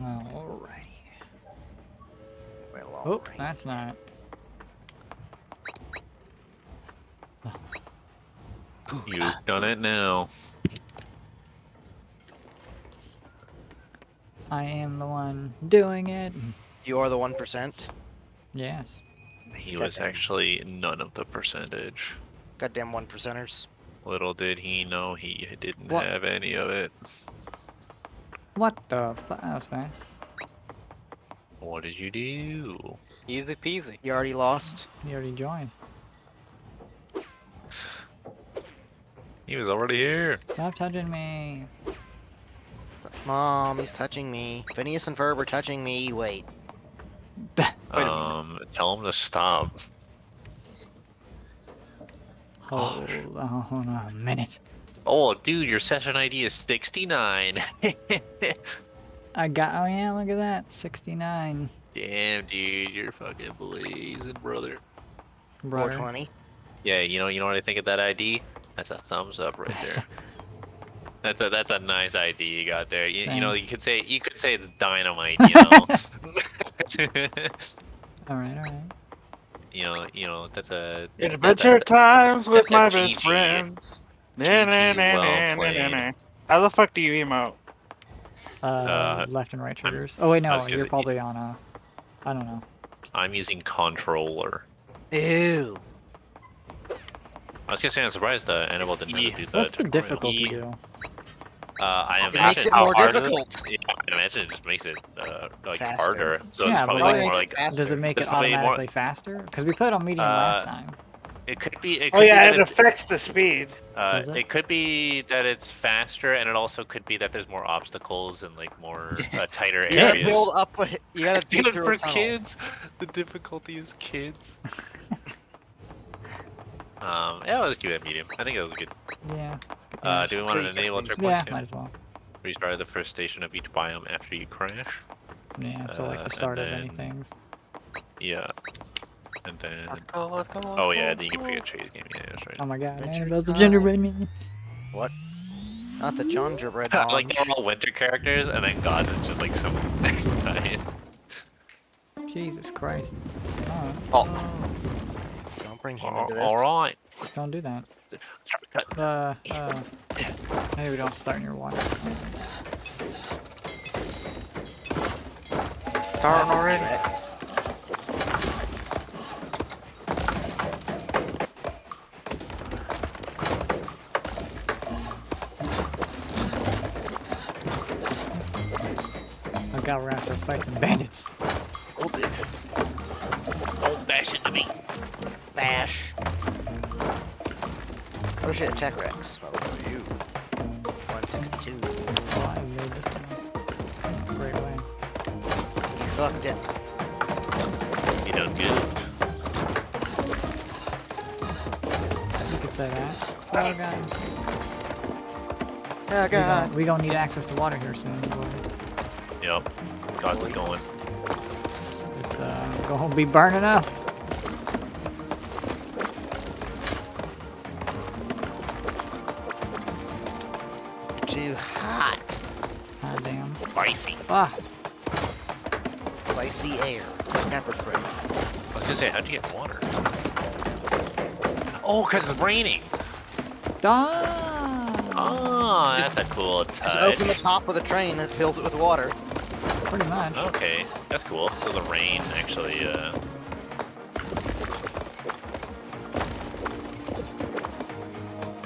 Alrighty. Well, Oh, that's not. You've done it now. I am the one doing it. You are the 1%. Yes. He was actually none of the percentage. Goddamn 1%ers. Little did he know he didn't What? have any of it. What the fuck? That was fast. What did you do? Easy peasy. You already lost. You already joined. He was already here. Stop touching me. Mom, he's touching me. Phineas and Ferb are touching me. Wait. Tell him to stop. Hold on a minute. Oh, dude, your session ID is 69. I got. Oh yeah, look at that. 69. Damn, dude, you're fucking blazing, brother. Brother. 420. Yeah, you know what I think of that ID? That's a thumbs up right there. That's a nice ID you got there. You know, you could say it's dynamite. You know. All right. You know that's a Adventure times with that's a my best GG. friends. GG, well played. How the fuck do you emote? Left and right triggers. Oh wait, I no, was gonna you're say- probably on a. I don't know. I'm using controller. Ew. I was gonna say I'm surprised Annabelle didn't have to do that. What's the difficulty do? I It imagine makes it more harder- difficult. Yeah, I imagine it just makes it like Faster. harder. So Yeah, it's but probably why like more makes it like faster? Does it make it There's probably more- automatically faster? Because we played on medium last time. it could be. It Oh could yeah, be it that affects the speed. Does it? it could be that it's faster, and it also could be that there's more obstacles and like more tighter You gotta areas. build up. You gotta dig Dude, through for a tunnel. kids, the difficulty is kids. Yeah, let's keep it at medium. I think it was good. Yeah. Do we want to enable Yeah, checkpoint Yeah, too? might as well. Restart the first station of each biome after you crash. Yeah, so like the and start of then- anything. Yeah. And then. Let's go, let's go. Oh yeah, then you can pick a chase game. Yeah, that's right. Oh my god, Adventure Annabelle's a time. gingerbread man. What? Not the gingerbread Like launch. they're all winter characters, and then God is just like some guy. Jesus Christ. Don't bring him into this. All right. Don't do that. Cut. Maybe we don't start near water. Starting already. Rex. Oh god, we're gonna have to fight some bandits. Oh, dude. Don't bash into me. Bash. Oh shit, attack Rex. Well, look at you. 162. Oh, I made this in a great way. Fucked it. You done good. You could say that. Oh god. Oh god. We don't need access to water here soon, boys. Yep. Got it going. It's gonna be burning up. Too hot. Ah damn. Spicy. Ah, Spicy air. Pepper spray. I was gonna say, how'd you get water? Oh, because it's raining. Oh, that's a cool Just touch. open the top of the train and it fills it with water. pretty much. Okay, that's cool. So the rain actually,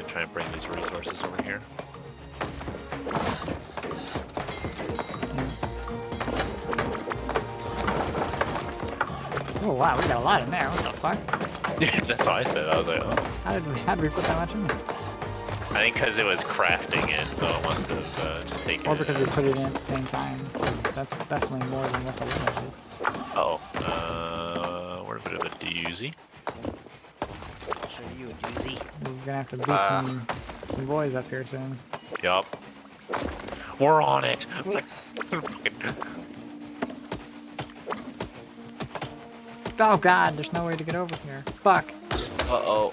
try and bring these resources over here. Oh wow, we got a lot in there. What the fuck? Yeah, that's what I said. I was like, oh. How did we put that much in there? I think because it was crafting it, so it must have just taken Or it. because we put it in at the same time. 'Cause that's definitely more than what the limit is. Oh, we're a bit of a doozy. I'll show you a doozy. We're gonna have to beat some boys up here soon. Yup. We're on it. Oh god, there's no way to get over here. Fuck. Uh-oh.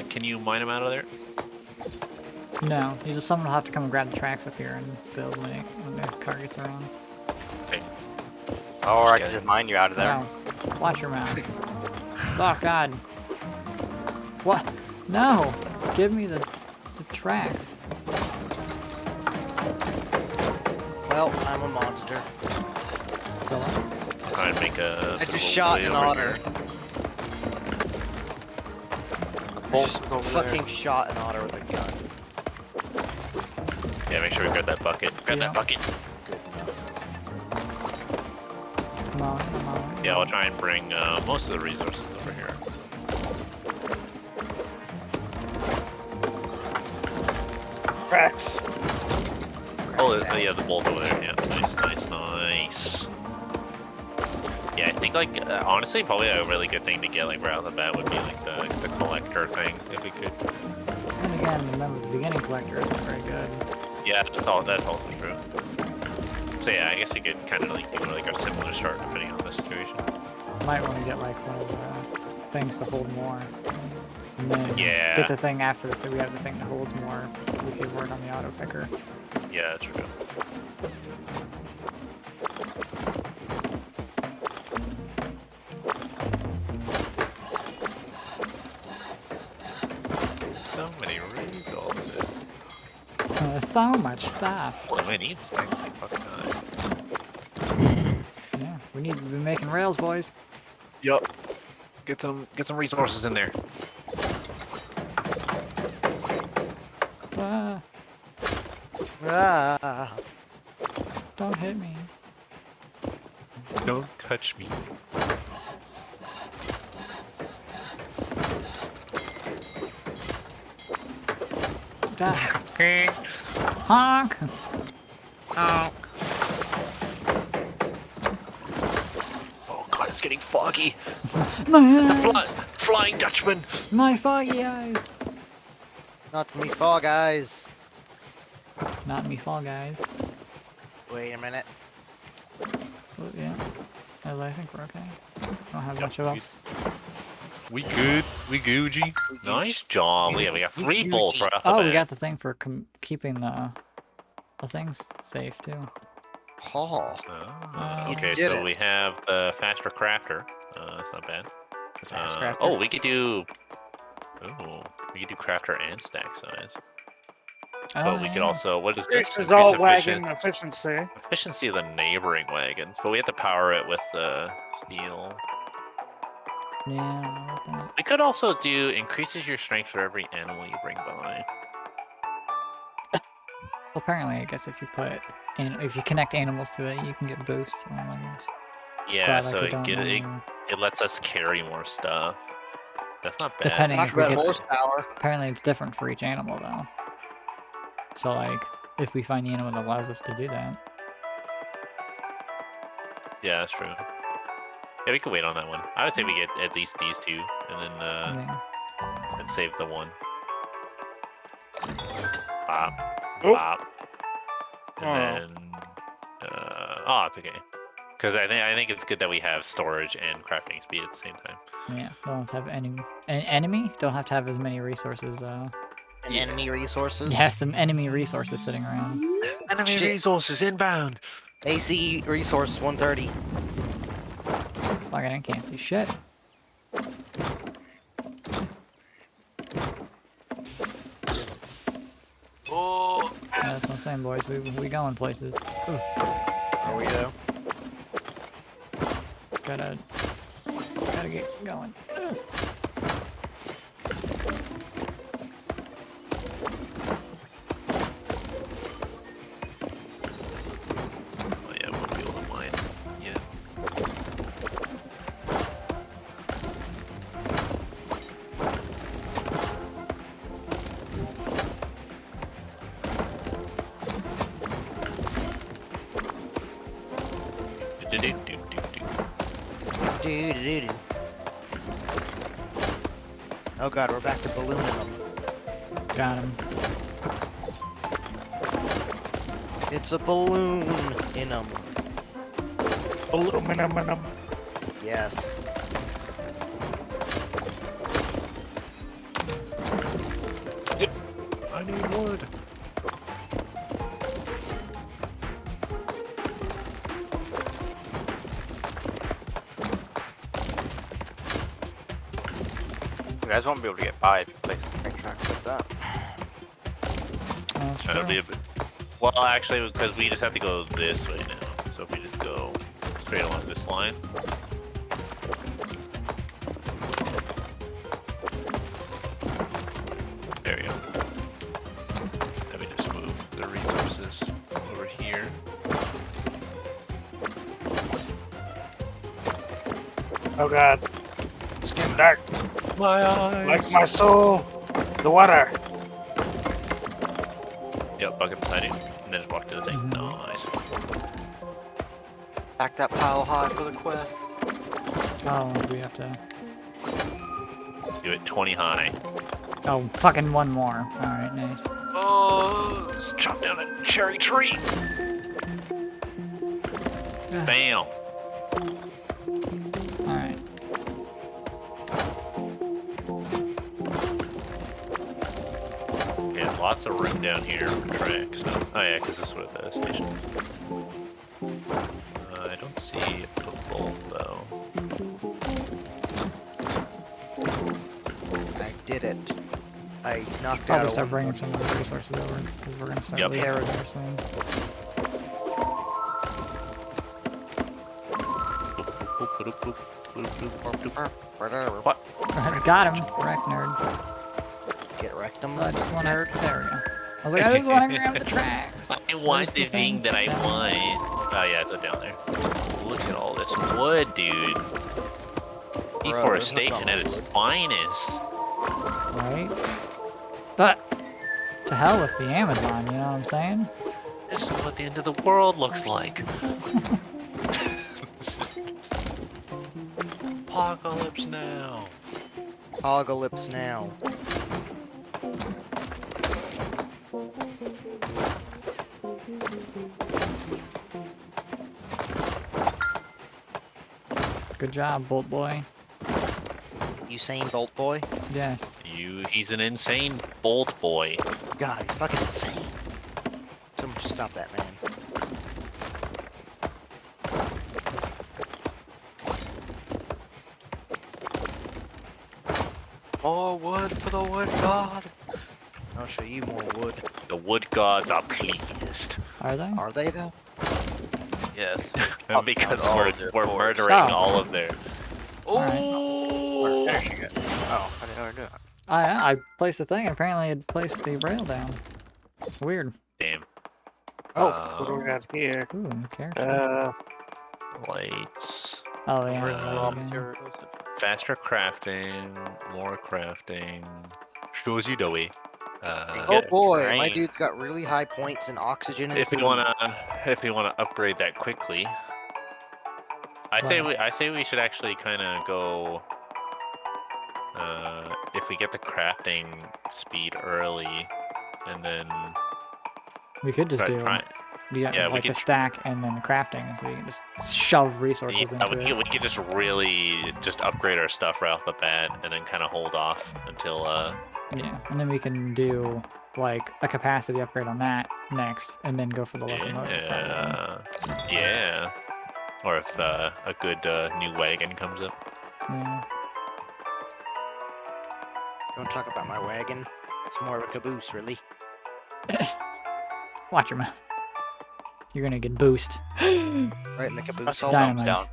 Can you mine them out of there? No, someone will have to come and grab the tracks up here and build when the car gets around. Or I Get can it. just mine you out of there. No. Watch your mouth. Oh God. What? No. Give me the tracks. Well, I'm a monster. So Try and make a. I bit of just a shot way an over otter. here. Just fucking shot an otter with a gun. Yeah, make sure we grab that bucket. Grab Yeah. that bucket. Good enough. come on, come on. Yeah, I'll try and bring most of the resources over here. Cracks. Oh, yeah, the bolt over there. Yeah, nice, nice, nice. Yeah, I think like honestly, probably a really good thing to get like right out of the bat would be like the collector thing if we could. And again, remember the beginning collector isn't very good. Yeah, that's also true. So yeah, I guess we could kind of like do like a similar start depending on the situation. Might want to get like one of the things to hold more. And then Yeah. get the thing after we have the thing that holds more. We could work on the auto picker. Yeah, that's true. So many resources. There's so much stuff. Well, we need this thing like fucking time. Yeah, we need to be making rails, boys. Yup. Get some resources in there. Ah, Ah, don't hit me. Don't touch me. Ah. Honk! Oh god, it's getting foggy. My eyes! Flying Dutchman. My foggy eyes! not me fall guys. Not me fall guys. Wait a minute. Oh, yeah. I think we're okay. Don't have Yep, much of we- else. We good. We Gucci. Nice job. Yeah, we got We 3 Gucci. bolts right off the Oh, bat. we got the thing for keeping the things safe too. Paul. Ah, You okay, did so it. we have the faster crafter. That's not bad. The fast Oh, crafter. we could do. Oh, we could do crafter and stack size. Oh, But we could yeah. also. What is this? This is Increase all wagon efficiency. efficiency of the neighboring wagons, but we have to power it with the steel. Yeah, I don't know about that. We could also do increases your strength for every animal you bring by. Well, apparently, I guess if you put if you connect animals to it, you can get boosts from them, I guess. Yeah, But, like, so I it, don't get, it, know. it lets us carry more stuff. That's not bad. Depending Talk if we about get. horsepower. Apparently, it's different for each animal, though. So, like, if we find the animal that allows us to do that. Yeah, that's true. Yeah, we could wait on that one. I would say we get at least these 2, and then Yeah. and save the one. Bop, Oh. bop, and Oh. then oh, it's okay. Because I think it's good that we have storage and crafting speed at the same time. Yeah, don't have any an enemy. Don't have to have as many resources. And Yeah. enemy resources. Yeah, some enemy resources sitting around. Enemy Shit. resources inbound. ACE resource 130. Fuck, I can't see shit. Oh, Yeah, that's what I'm saying, boys. We going places. Ooh, There we go. gotta get going. Ugh. oh yeah, we'll be able to mine. Yeah. Do-do-do-do-do-do. Doo-doo-doo-doo. Oh god, we're back to ballooning them. Got him. It's a balloon in them. Aluminum. Yes. I need wood. You guys won't be able to get by if you place the train tracks like that. That's That'll true. be a bit. Well, actually, because we just have to go this way now. So if we just go straight along this line. There we go. Then we just move the resources over here. Oh god. It's getting dark. My eyes. Like my soul. The water. Yep, bucket beside you. And then just walk to the thing. Nice. Stack that pile high for the quest. Oh, we have to. Do it 20 high. Oh, fucking one more. Alright, nice. Oh, let's chop down a cherry tree. Bam. Alright. Yeah, lots of room down here for tracks. So. Oh yeah, because this is where the station is. I don't see a bolt though. I did it. I knocked Probably out. start bringing some of the resources over because we're gonna start Yep. losing there soon. What? Got him, wreck nerd. Get wrecked him. I just want to. There we go. I was like, I just want to grab the tracks. I Where's want the the thing that I Down want. Oh yeah, it's down there. Look at all this wood, dude. Deforestation at its finest. Right? But to hell with the Amazon, you know what I'm saying? This is what the end of the world looks like. Apocalypse now. Apocalypse now. Good job, Bolt Boy. Usain Bolt boy. Yes. He's an insane bolt boy. God, he's fucking insane. Someone just stop that man. More wood for the wood god. I'll show you more wood. The wood gods are pleased. Are they? Are they though? Yes. Because all we're, of their we're forts. murdering Stop. all of their... Oh, we're finishing it. Oh, I didn't know we were doing that. I placed the thing and apparently it placed the rail down. Weird. Damn. Oh, what do we got here? Ooh, new character. Lights. Oh yeah. Raw there Raw we go. materials. Faster crafting. More crafting. Shows you the way. Oh boy, my Rain. dude's got really high points in oxygen and If we food. wanna upgrade that quickly, I say we should actually kind of go. If we get the crafting speed early, and then We could just do try yeah, we like could- the stack and then the crafting, so we can just shove resources yeah, into it. we could just really just upgrade our stuff right off the bat, and then kind of hold off until Yeah, and then we can do like a capacity upgrade on that next, and then go for the locomotive. probably. yeah, or if a good new wagon comes up. Yeah. Don't talk about my wagon. It's more of a caboose, really. Watch your mouth. You're gonna get boost. Right in the caboose That's hole. dynamite. Down.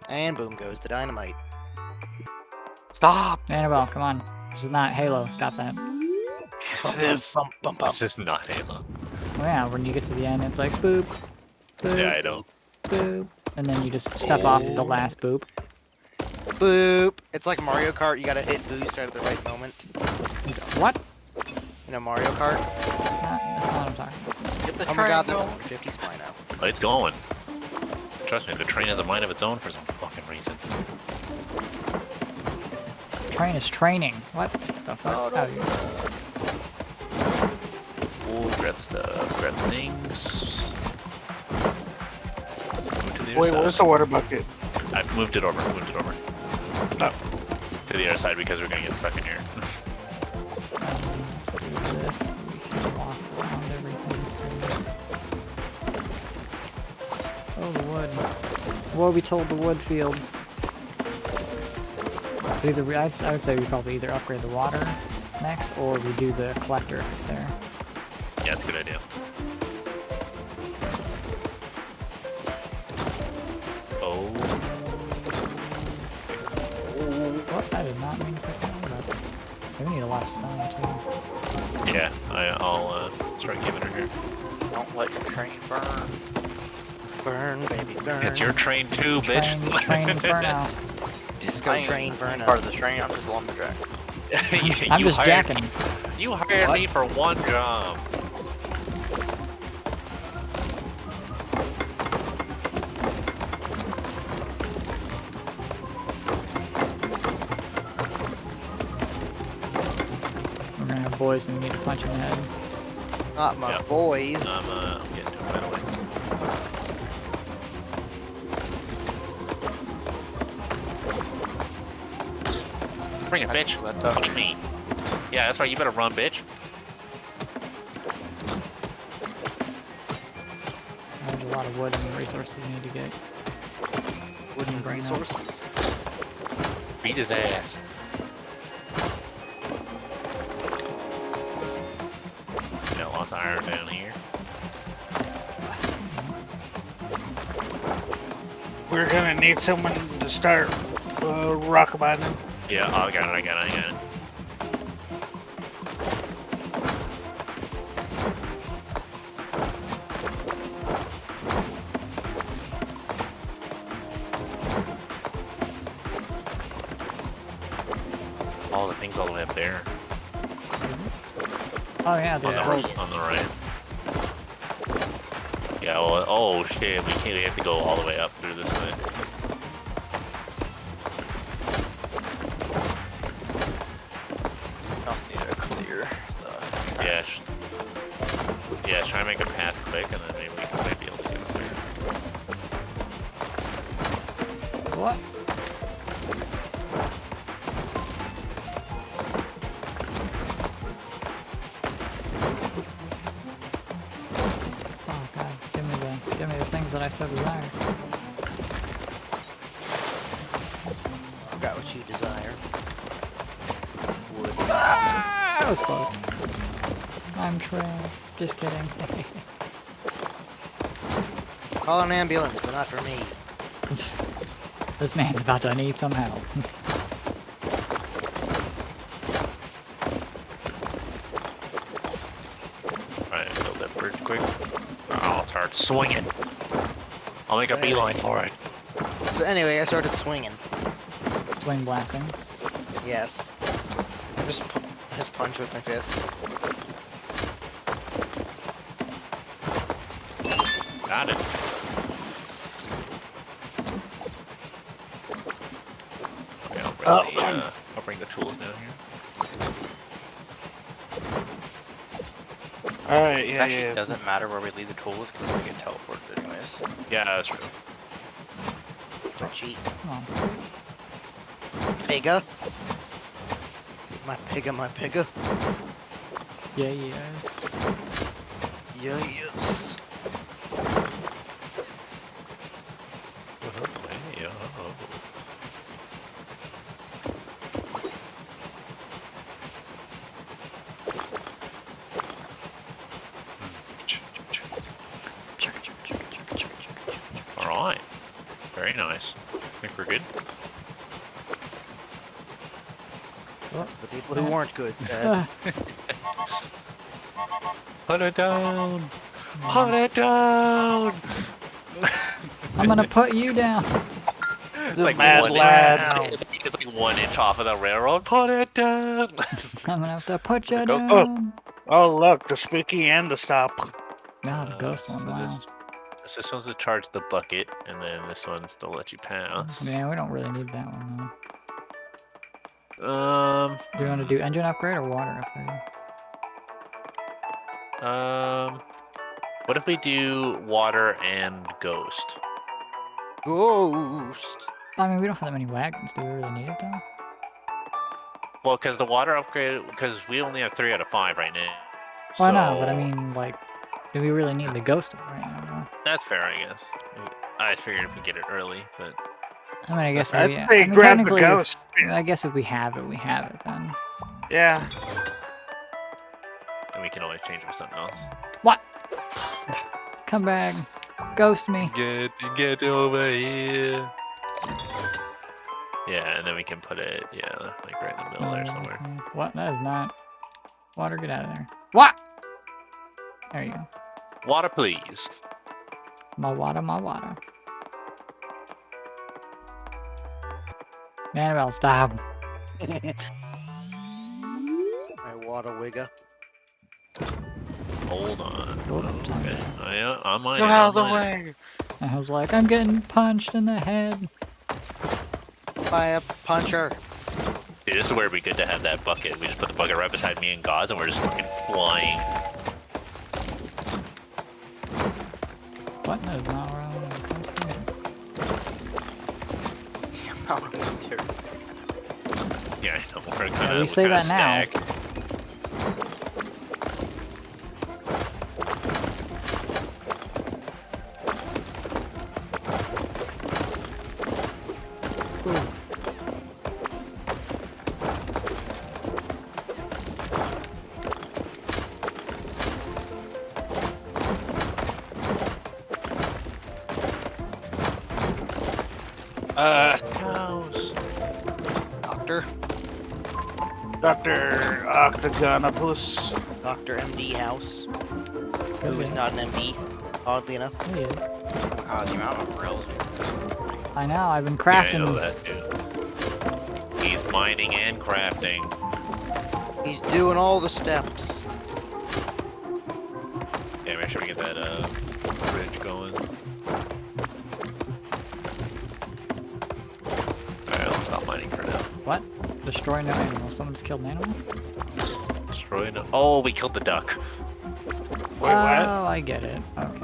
And boom goes the dynamite. Stop. Annabelle, come on. This is not Halo. Stop that. Yes, it is. Bump, bump, bump. This is not Halo. Well, yeah, when you get to the end, it's like boop, boop, Yeah, I know. boop, and then you just step off the last boop. Boop. It's like Mario Kart. You gotta hit boost right at the right moment. What? You know Mario Kart? That's not what I'm talking about. Get the Oh train my god, that's going. 150 spine now. Oh, it's going. Trust me, the train has a mind of its own for some fucking reason. Train is training. What the fuck? Oh, no. Oh, grab the stuff, grab the things. Move to the other Wait, side. where's the water bucket? I've moved it over, Oh. To the other side because we're gonna get stuck in here. Let's do this. So we can walk around everything. Oh, the wood. What we told the wood fields. So either I would say we probably either upgrade the water next, or we do the collector if it's there. Yeah, that's a good idea. Oh. What? I did not mean to pick that one up. We need a lot of stone too. Yeah, I'll start giving her here. Don't let your train burn. Burn, baby, burn. It's your train too, bitch. Train inferno. Disco I ain't train, burn part up. of the train. I'm just a lumberjack. I'm You just hired jacking. me- You hired What? me for one job. We're gonna have boys and we need to punch in the head. Not my Yep. boys. I'm getting to it right away. Bring it, bitch. Fight me. Yeah, that's right. You better run, bitch. There's a lot of wood and resources we need to get. Wooden bring up. resources. Beat his ass. Got lots of iron down here. We're gonna need someone to start rock mining. Yeah, I got it. I got it. All the things all the way up there. Oh yeah, the On the right. Yeah, well, oh shit, we have to go all the way up through this way. Also need to clear the Yeah, yeah, try to make a path quick and then maybe we might be able to get up there. what? Oh god, give me the things that I so desire. I got what you desire. Wood. Ah, that was close. I'm trapped. Just kidding. Call an ambulance, but not for me. This man's about to need some help. Alright, build that bridge quick. Oh, it's hard swinging. I'll make a beeline for it. So anyway, I started swinging. Swing blasting. Yes. Just punch with my fists. Got it. Okay, I'll bring the tools down here. Alright, yeah, Actually, yeah. it doesn't matter where we leave the tools because we get teleported anyways. Yeah, that's true. Don't cheat. Come on. Pigga. My pigga, my pigga. Yeah, yes. Yeah, yes. Hey, Alright. Very nice. Think we're good? For the people who weren't good, Ted. Put it down! Put it down! I'm gonna put you down. It's The like mad one lad. It's like 1 inch off of the railroad. Put it down! I'm gonna have to put you Go- down. Oh look, the spooky and the stop. God, the ghost one, so wow. this one's to charge the bucket, and then this one's to let you pass. Yeah, we don't really need that one though. Do you want to do engine upgrade or water upgrade? What if we do water and ghost? Ghost. I mean, we don't have that many wagons. Do we really need it though? Well, because the water upgrade, because we only have 3 out of 5 right now. Well, I know, but I mean, like, do we really need the ghost right now? That's fair, I guess. I figured if we get it early, but I mean, I guess if I'd we, say I mean, grab the technically, ghost. I guess if we have it, we have it then. Yeah. And we can always change it for something else. What? Come back. Ghost me. Get over here. Yeah, and then we can put it, like right in the middle there somewhere. What? That is not. Water, get out of there. What? There you go. Water, please. My water, my water. Annabelle, stop. My water wigger. Hold on. Oh, Okay. I'm Go on out of the way. I was like, I'm getting punched in the head. By a puncher. Dude, this is where it'd be good to have that bucket. We just put the bucket right beside me and Gauze, and we're just fucking flying. What? That is not where I want to post it. Yeah, I know. We're kind of we say that now. stack. House. Doctor. Dr. Octagonopus. Dr. MD House. Who is Okay. not an MD, oddly enough. He is. The amount of rails. I know, I've been Yeah, I crafting. know that, dude. He's mining and crafting. He's doing all the steps. Yeah, make sure we get that bridge going. Alright, let's stop mining for now. What? Destroy no animal. Someone just killed an animal? Destroy no. Oh, we killed the duck. Wait, what? Oh, I get it. Okay.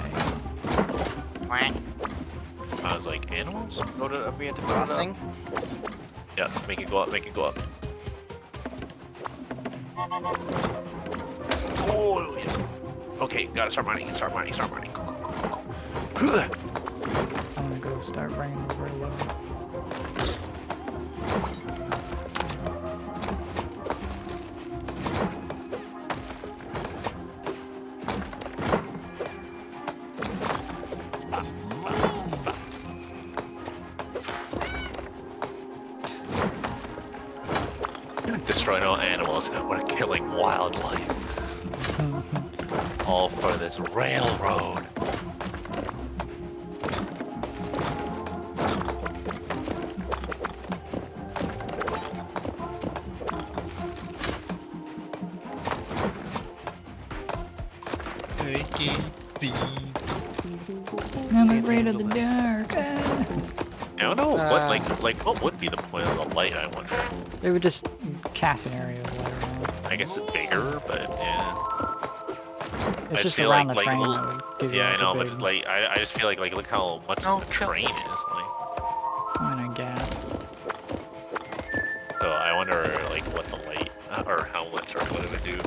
I was like, animals? Load it up. We had to put it up. Crossing. Yeah, make it go up, make it go up. Oh, yeah. Okay, gotta start mining, start mining, start mining. Go, go, go, go, go. I'm gonna go start bringing over a load. Destroy no animals, and we're killing wildlife. All for this railroad. I'm afraid of the dark. Ah. I don't know what what would be the point of the light, I wonder. They would just cast an area of light around. I guess it's bigger, but yeah. It's I just feel around like the train. little- that would give you Yeah, I like a know, big, but like I just feel like look how much Oh, the train is like. I mean, I guess. So I wonder like what the light or how much or what it would do.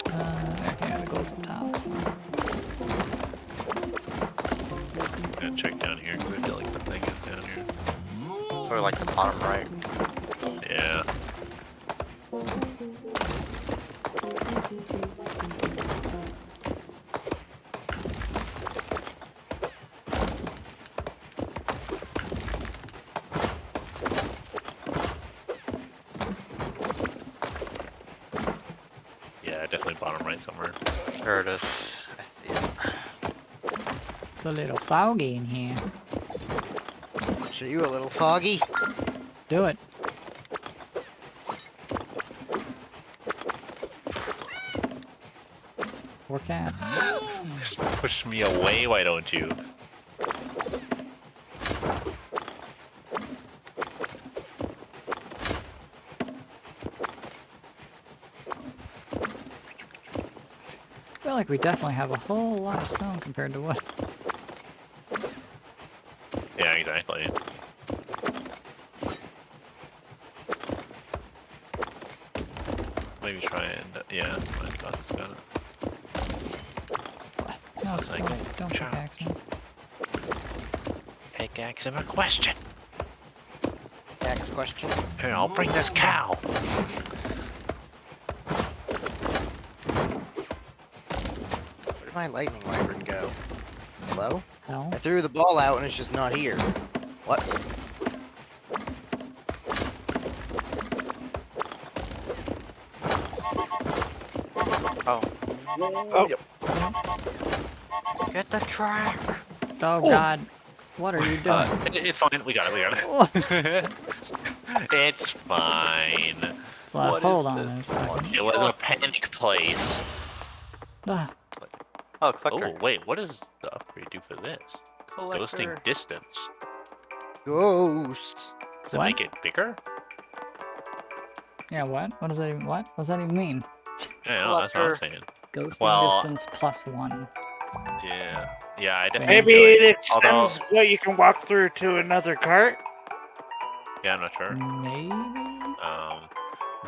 Okay, it goes up top. So. Gonna check down here because I feel like the thing is down here. Or like the bottom right. Yeah. Yeah, definitely bottom right somewhere. There it is. I see it. It's a little foggy in here. So you a little foggy? Do it. Work out. Just push me away, why don't you? I feel like we definitely have a whole lot of stone compared to what. Yeah, exactly. maybe try and yeah. My God, it's got it. No, Looks like don't pickaxe me. Pickaxe him a question. Next question. Here, I'll bring this cow. Where did my lightning wyvern go? Hello? Hell. I threw the ball out and it's just not here. What? Oh. Oh. Yep. Get the track. Oh God, what are you doing? It's fine. We got it. We got it. It's fine. So, what hold is on this a second. It was a panic place. Ah, Oh, collector. Oh wait, what does the upgrade do for this? Collector. Ghosting distance. Ghost. Does it What? make it bigger? yeah, what? What does that even, what? What does that even mean? Yeah, no, that's what I'm Collector. saying. Ghosting Well- distance +1. Yeah. Yeah, I definitely Maybe feel it like, extends what you can walk through to another cart. yeah, I'm not sure. Maybe?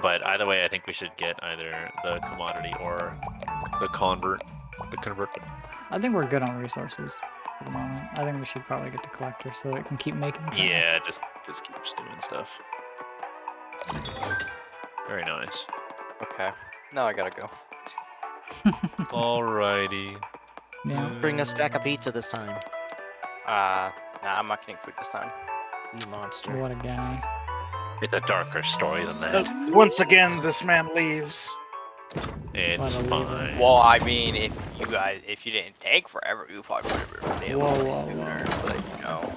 But either way, I think we should get either the commodity or the convert. The convert. I think we're good on resources for the moment. I think we should probably get the collector so it can keep making tracks. Yeah, just keep doing stuff. Very nice. Okay. Now I gotta go. Alrighty. Yeah. Bring us back a pizza this time. Nah, I'm not getting food this time. You monster. What a guy. It's a darker story than that. Once again, this man leaves. It's What a fine. Well, I mean, if you didn't take forever, you probably would have been able Whoa, to whoa, sooner. But you know,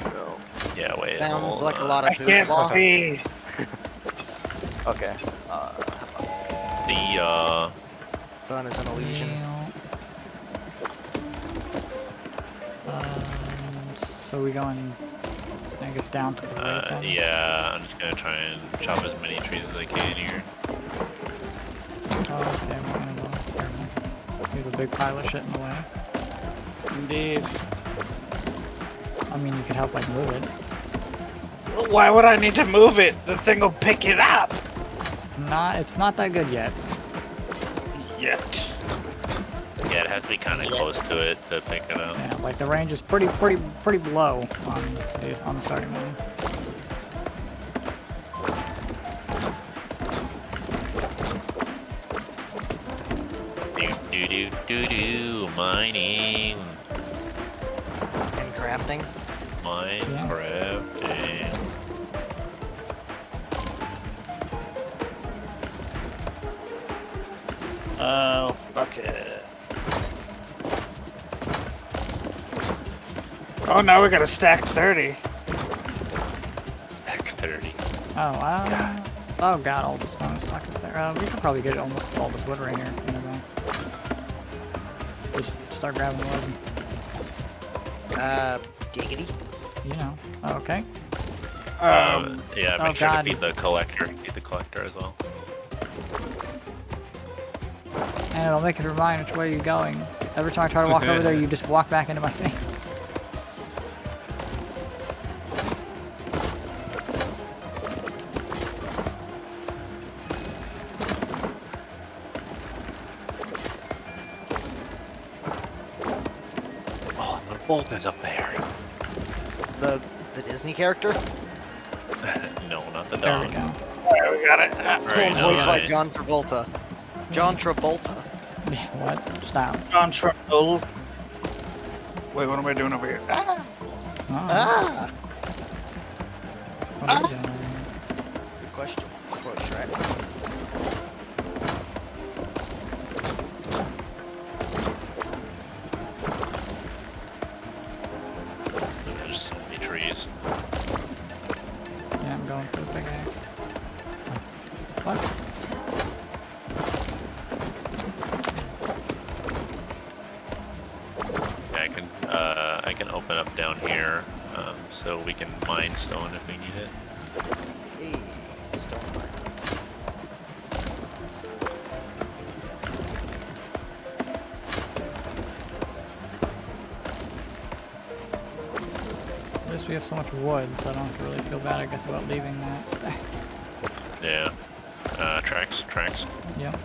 so. Yeah, wait. Sounds hold like a on. lot I of food. can't Law. see. Okay. The Fun is an illusion. So we going, I guess, down to the right then? yeah, I'm just gonna try and chop as many trees as I can here. Oh, okay, we're gonna go. Careful. We have a big pile of shit in the way. Indeed. I mean, you could help, like, move it. Why would I need to move it? The thing will pick it up. It's not that good yet. Yet. Yeah, it has to be kind of close to it to pick it up. Yeah, like the range is pretty low on the starting line. Do mining, And crafting. Minecrafting. Oh, fuck it. Oh, now we got a stack 30. Stack 30. Oh god, all the stone is stuck up there. We could probably get almost all this wood right here. You know, just start grabbing the wood. Giggity. You know. Oh, okay. Yeah, oh make sure God. to feed the collector. Feed the collector as well. And it'll make it remind which way you're going. Every time I try to walk over there, you just walk back into my face. Oh, the bolt is up there. The Disney character. No, not the There we dog. go. Alright, we got it. Very Voiced by nice. John Travolta. John Travolta. Yeah, what? Stop. John Trouble. Wait, what am I doing over here? Ah! Oh, Ah! what are you doing? Good question. Quote Shrek. There's so many trees. Yeah, I'm going for the pickaxe. What? Yeah, I can open up down here, so we can mine stone if we need it. Hey, stone mine. At least we have so much wood, so I don't have to really feel bad, I guess, about leaving that stack. Yeah. tracks. Yep.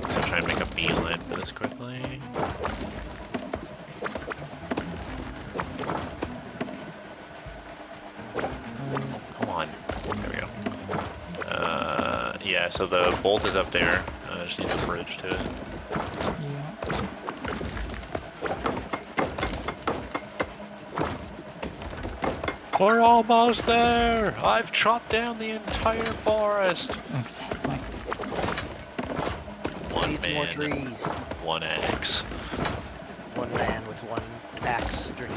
I'll try and make a beeline for this quickly. Oh, come on. There we go. Yeah, so the bolt is up there. Just needs a bridge to it. Yeah. We're almost there! I've chopped down the entire forest! Exactly. One Needs more man, trees. one axe. One man with one axe dream.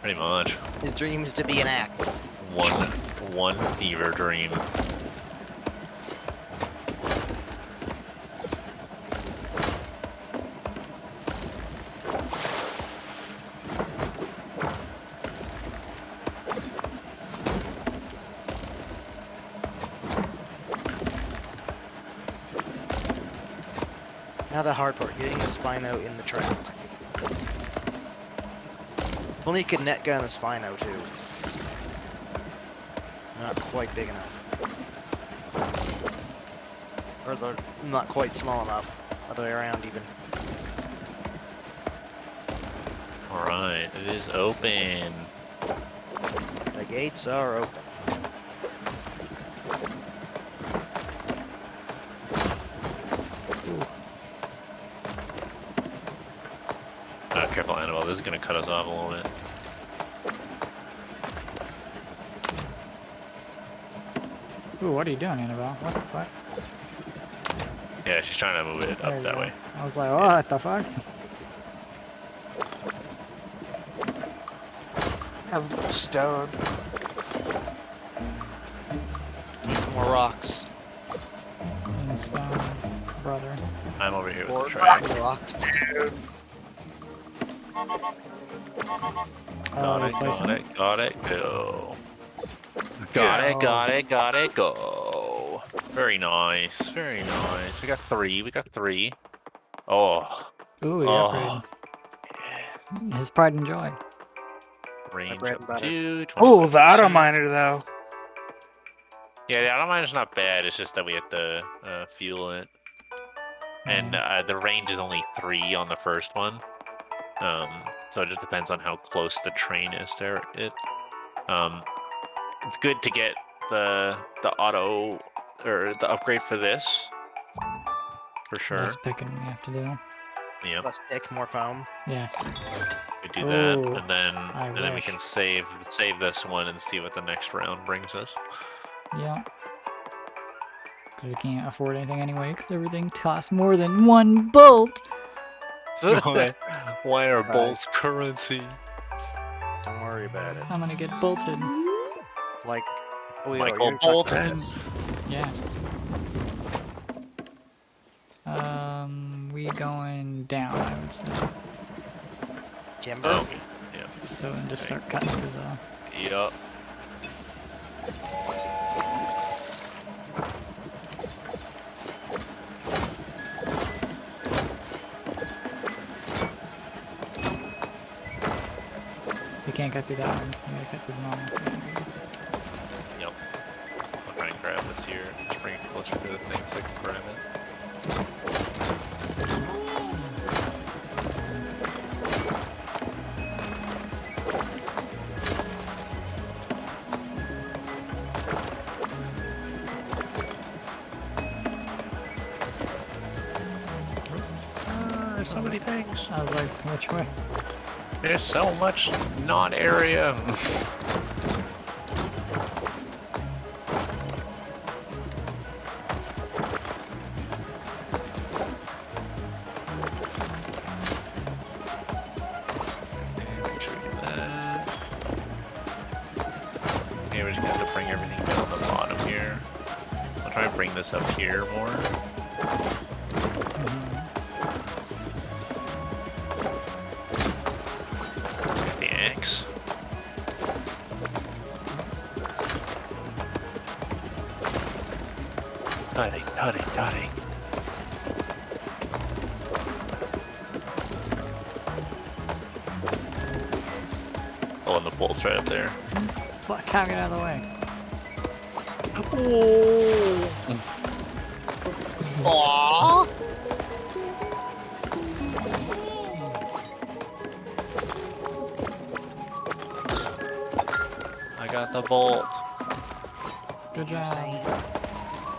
Pretty much. His dream is to be an axe. One fever dream. Now the hard part, getting the Spino in the trap. If only you could net gun a Spino too. Not quite big enough. Or they're not quite small enough. Other way around even. Alright, it is open. The gates are open. Careful, Annabelle, this is gonna cut us off a little bit. Ooh, what are you doing, Annabelle? What the fuck? Yeah, she's trying to move it There up you that go. way. I was like, what the fuck? Have stone. Need some more rocks. And stone, brother. I'm over here with More the track. rocks. Got it, replacing got it, go. Yeah. Got it, go. Very nice, very nice. We got three. Oh. Ooh, he Oh. upgraded. His pride and joy. Range bread and up butter. to Oh, the 20%. auto miner though. Yeah, the auto miner's not bad. It's just that we have to fuel it. And the range is only 3 on the first one. So it just depends on how close the train is to it. It's good to get the auto or the upgrade for this, for sure. Less picking we have to do. Yep, Less pick, more foam. Yes. we do that, Ooh, and then we wish. can save this one and see what the next round brings us. Yeah. Because we can't afford anything anyway, because everything costs more than 1 bolt. Why are Right. bolts currency? Don't worry about it. I'm gonna get bolted. Like, oh, yeah, Michael you're talking about Bolton. this. Yes. We going down, I would say. Timber? Oh, okay. Yeah. So then just Okay. start cutting through the... Yup. You can't cut through that one. You gotta cut through the normal. Yep. I'll try and grab this here. Just bring it closer to the thing so I can grab it. There's so many things. I was like, which way? There's so much non-area. Make sure we do that. Okay, we're just gonna have to bring everything down the bottom here. I'll try and bring this up here more. Get the axe. Cutting. Oh, and the bolt's right up there. Fuck, can't get out of the way. Aww. I got the bolt. Good job.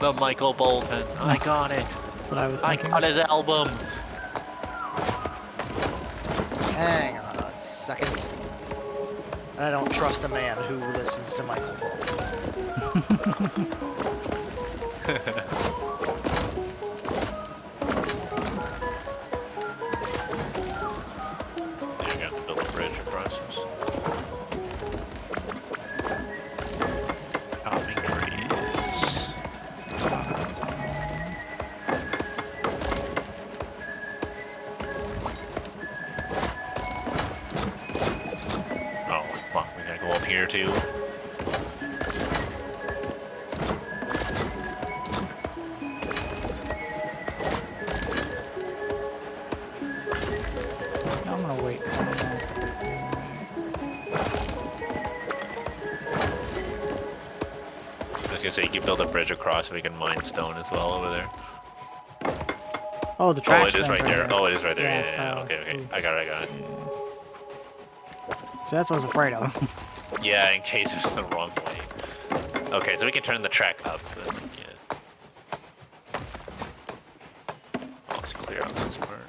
The Michael Bolton. I Nice. got it. That's what I was I thinking. got his album. Hang on a second. I don't trust a man who listens to Michael Bolton. Yeah, I got to build a bridge across this. Chopping trees. Oh, fuck, we gotta go up here too. No, I'm gonna wait. I was gonna say you can build a bridge across so we can mine stone as well over there. Oh, the Oh, trash it is thing's right there. Oh, it is right there. Yeah, Yeah, oh, okay, okay. ooh. I got it, I got it. So that's what I was afraid of. Yeah, in case it's the wrong way. Okay, so we can turn the track up. Then, yeah. Oh, let's clear out this part.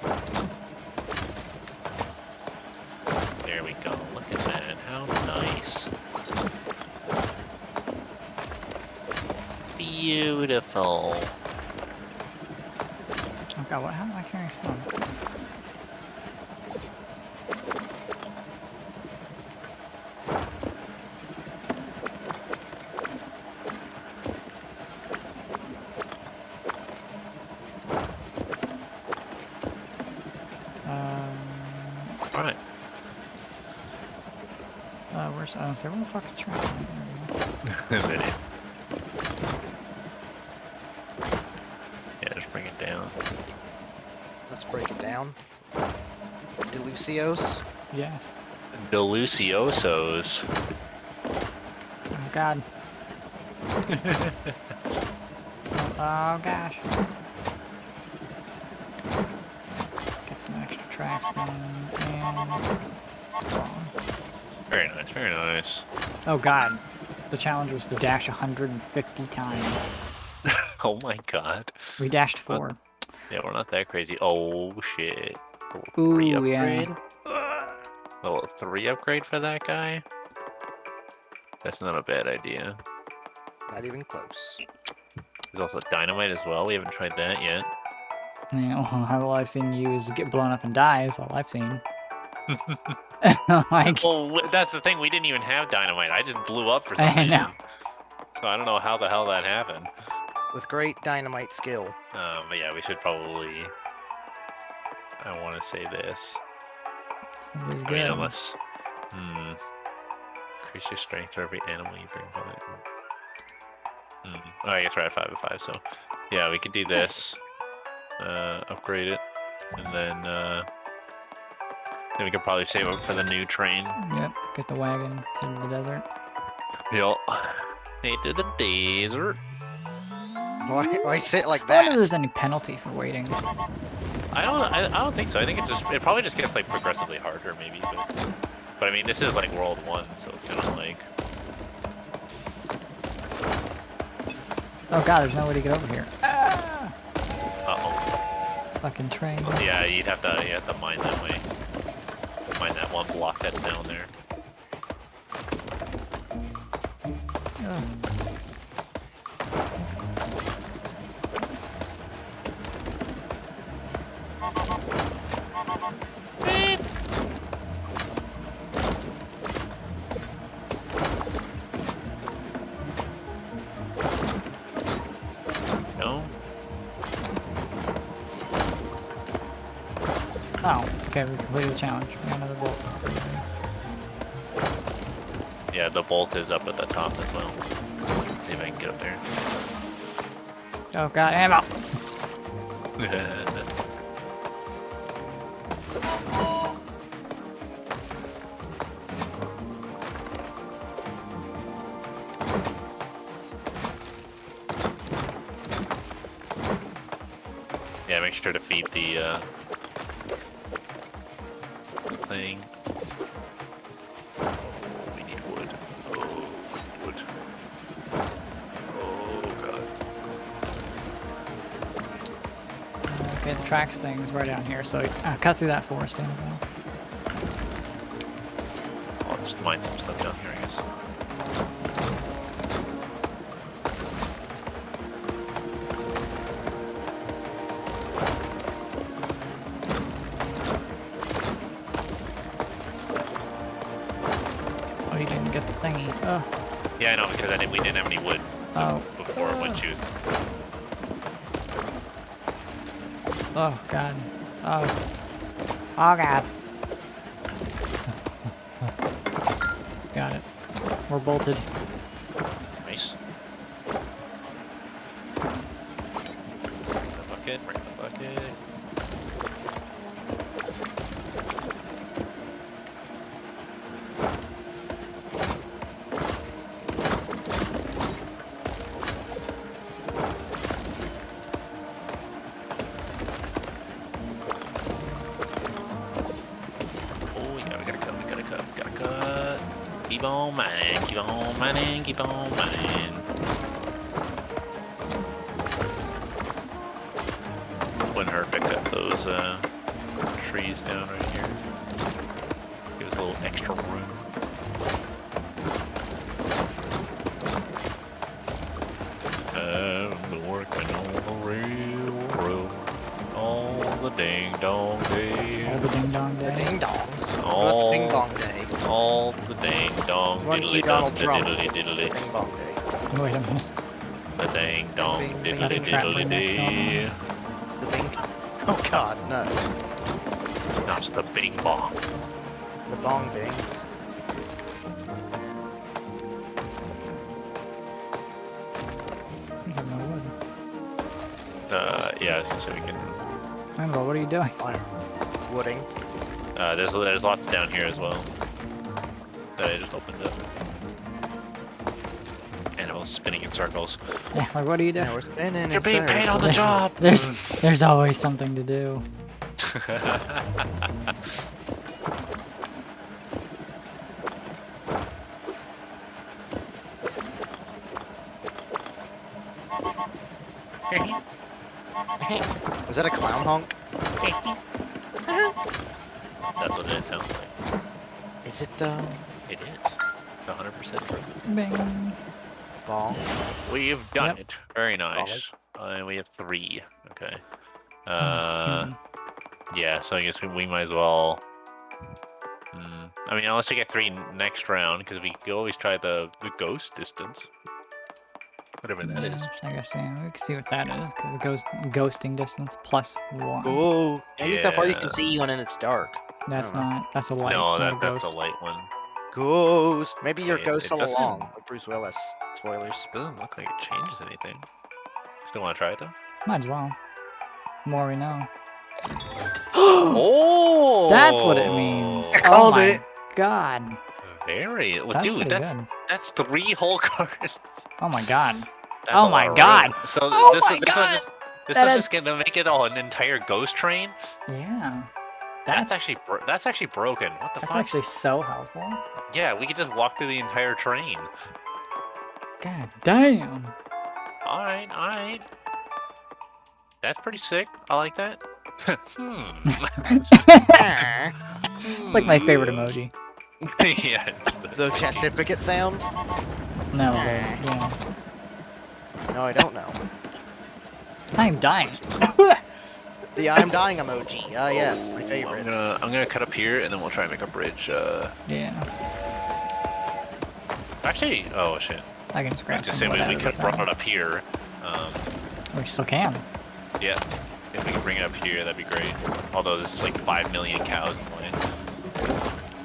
There we go. Look at that. How nice. Beautiful. Oh god, how am I carrying stone? Alright. Where's I don't say where the fuck is the trash? There we go. Video. Yeah, just bring it down. Let's break it down. Delucios. Yes. Deluciosos. Oh god. Oh gosh. Get some extra tracks going and wrong. Very nice, very nice. Oh god. The challenge was to dash 150 times. Oh my god. We dashed 4. Yeah, we're not that crazy. Oh shit. Ooh, 3 yeah. upgrade? Level 3 upgrade for that guy? That's not a bad idea. Not even close. There's also dynamite as well. We haven't tried that yet. Yeah, well, all I've seen you is get blown up and die is all I've seen. Like, Well, that's the thing. We didn't even have dynamite. I just blew up for some I reason. know. So I don't know how the hell that happened. With great dynamite skill. But yeah, we should probably... I want to say this. it is I good. mean, unless... Increase your strength for every animal you bring from it. Oh, I guess we're at 5 of 5, so... Yeah, we could do this. Upgrade it. And then we could probably save up for the new train. Yep, get the wagon into the desert. Yup. Into the desert. Why say it like I wonder if that? there's any penalty for waiting. I don't think so. I think it probably just gets like progressively harder maybe, but I mean this is like World 1, so it's kinda like Oh god, there's no way to get over here. Ah! uh-oh. Fucking train. Yeah, you have to mine that way. Mine that one block that's down there. Ugh. No? Oh, okay, we completed the challenge. We got another bolt. Yeah, the bolt is up at the top as well. See if I can get up there. Oh god, ammo! sure to feed the thing. We need wood. Oh, wood. Oh god. Okay, the tracks thing's right down here, so cut through that forest in as well. I'll just mine some stuff down here, I guess. Oh, you didn't get the thingy. Yeah, I know, because we didn't have any wood before it went choose. Oh god. Oh. Oh god. Got it. We're bolted. Nice. Bring the bucket. Keep on mining, keep on mining, keep on mining. Wouldn't hurt to cut those trees down right here. Give us a little extra room. I've been working on the railroad all the ding dong day. All the ding dong The days. ding dongs. All- Ding dong day. All the ding dong One diddly key Donald dum Trump. diddly diddly. Ding dong day. Wait a minute. The ding dong Bing, bing, diddly bing. diddly dee. The bing. Oh god, no. That's the bing bong. The bong dings. We have no wood. Yeah, I was gonna say we can. Annabelle, what are you doing? Fire. Wooding. There's lots down here as well. That I just opened up. Animals spinning in circles. Yeah, like what are you doing? Now we're spinning. You're in being paid on the circles. job! There's always something to do. Was that a clown honk? That's what it sounds like. Is it though? It is. 100% true. Bing. Bong. We've done Yep. it. Very nice. And we have 3. Okay. Hmm. Yeah, so I guess we might as well. I mean, unless we get 3 next round, because we could always try the ghost distance. Whatever that is. I guess yeah, we can see what that is. 'Cause it goes ghosting distance +1. Ooh. Maybe so far you Yeah. can see when it's dark. That's I don't not. That's a light. No, not a that's ghost. the light one. Ghost. Maybe you're Yeah, ghost it all doesn't- along, like Bruce Willis. Spoilers. Doesn't look like it changes anything. Still want to try it though? Might as well. The more we know. Oh, That's what it means. I called oh my it. god. Very, well, That's dude. pretty That's good. that's 3 whole cards. Oh my god. That's Oh a my lot of god. room. So Oh this my this god. one just this That one's is- just gonna make it all an entire ghost train. Yeah. That's actually broken. What the That's fuck? actually so helpful. Yeah, we could just walk through the entire train. God damn. All right. That's pretty sick. I like that. It's like my favorite emoji. Yeah. The certificate sound? No, but, yeah. No, I don't know. I'm dying. The I'm dying emoji. Yes, my favorite. I'm gonna cut up here and then we'll try and make a bridge. Yeah. Actually, oh shit. I can I was scratch gonna some say wood out we of could it have brought now. it up here. We still can. Yeah. If we could bring it up here, that'd be great. Although there's like 5 million cows in play.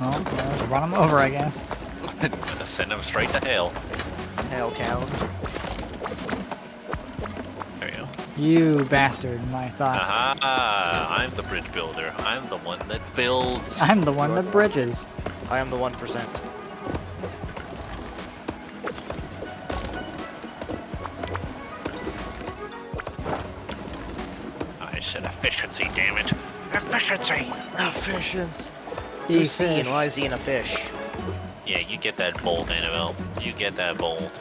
Well, we'll run them over, I guess. Send them straight to hell. Hell cows. There you go. You bastard, my thoughts. Aha! I'm the bridge builder. I'm the one that builds. I'm the one that bridges. I am the 1%. I should have Efficiency, damn it. Efficiency! Efficiency. Who's he and why is he in a fish? Yeah, you get that bolt, Annabelle. You get that bolt.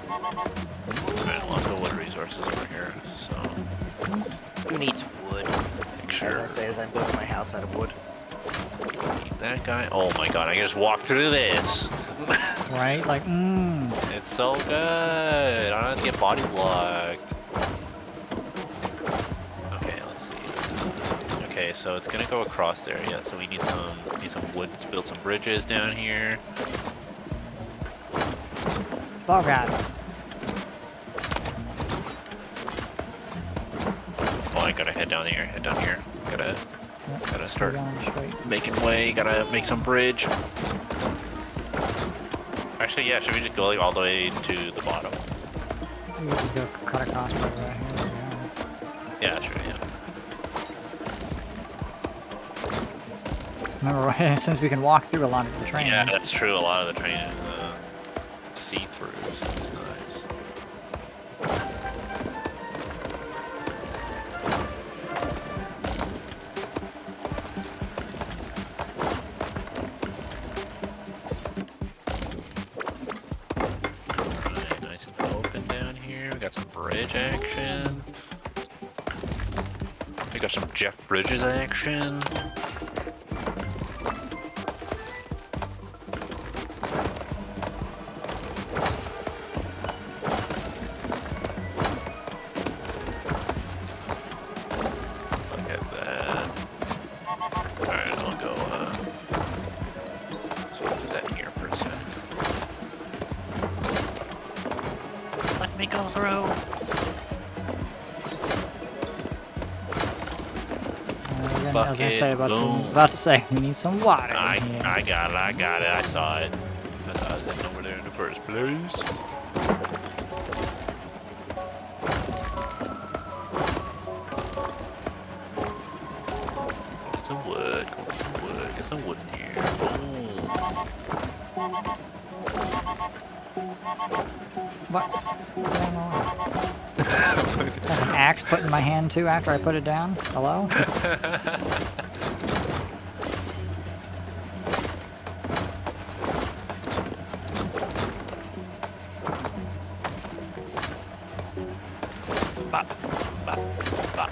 Alright, lots of wood resources over here, so... Who needs wood? Make sure... As I say, as I'm building my house out of wood. Need that guy. Oh my god, I can just walk through this! Right? Like, It's so good! I don't have to get body blocked. Okay, let's see. Okay, so it's gonna go across there, yeah, so we need some wood to build some bridges down here. oh god. Oh, I gotta head down here, Gotta Yep, start going straight. making way, gotta make some bridge. Actually, yeah, should we just go like all the way to the bottom? We just go cut across right here. Yeah, sure, yeah. Remember, since we can walk through a lot of the train. Yeah, that's true, a lot of the train is see-through, so it's nice. Alright, nice and open down here. We got some bridge action. We got some Jeff Bridges action. Look at that. Alright, I'll go, so I'll put that here for a sec. Let me go through. I was gonna say Bucket, boom. about to say we need some water. I in here. got it, I saw it. I thought I was heading over there in the first place. Get some wood, get some wood in here. Boom. What? What's going on? Got an axe put in my hand too after I put it down. Hello? Bop, bop, bop.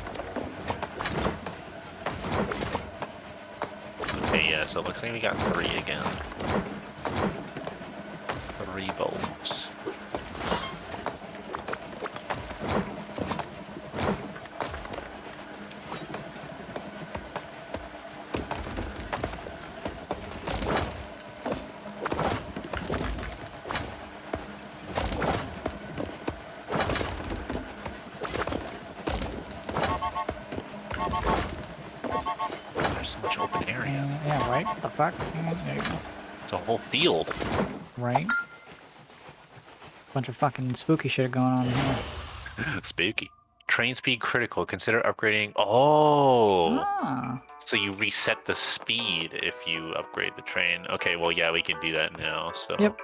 Okay, yeah, so it looks like we got 3 again. 3 bolts. There's so much open area. Yeah, right? What the fuck? There you go. It's a whole field. Right? Bunch of fucking spooky shit going on here. Spooky. Train speed critical. Consider upgrading. Oh. Ah. So you reset the speed if you upgrade the train. Okay, well, yeah, we can do that now. So. Yep.